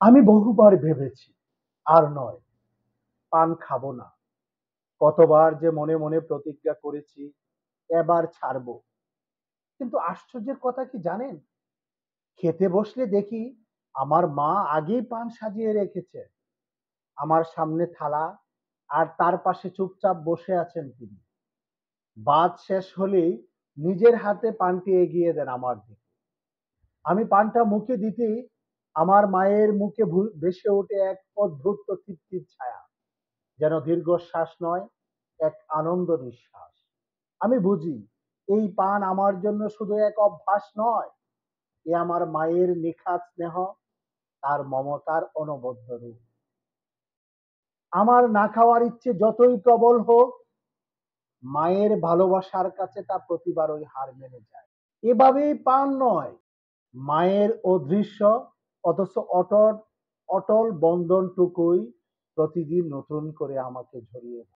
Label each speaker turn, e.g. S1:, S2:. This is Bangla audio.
S1: আমি বহুবার ভেবেছি, আর নয়, পান খাবো না। কতবার যে মনে মনে প্রতিজ্ঞা করেছি, এবার ছাড়বো। কিন্তু আশ্চর্যের কথা কি জানেন? খেতে বসলে দেখি আমার মা আগেই পান সাজিয়ে রেখেছে। আমার সামনে থালা, আর তার পাশে চুপচাপ বসে আছেন তিনি। ভাত শেষ হলেই নিজের হাতে পানটি এগিয়ে দেন আমার দিকে। আমি পানটা মুখে দিতেই আমার মায়ের মুখে ভেসে ওঠে এক অদ্ভুত তৃপ্তির ছায়া। যেন দীর্ঘশ্বাস নয়, এক আনন্দ নিঃশ্বাস। আমি বুঝি এই পান আমার জন্য শুধু এক অভ্যাস নয়, এ আমার মায়ের নিখাত স্নেহ, তার মমতার অনবদ্য রূপ। আমার না খাওয়ার ইচ্ছে যতই প্রবল হোক, মায়ের ভালোবাসার কাছে তা প্রতিবারই হার মেনে যায়। এভাবেই পান নয়, মায়ের অদৃশ্য অথচ অটল অটল বন্ধনটুকুই প্রতিদিন নতুন করে আমাকে ঝরিয়ে দেয়।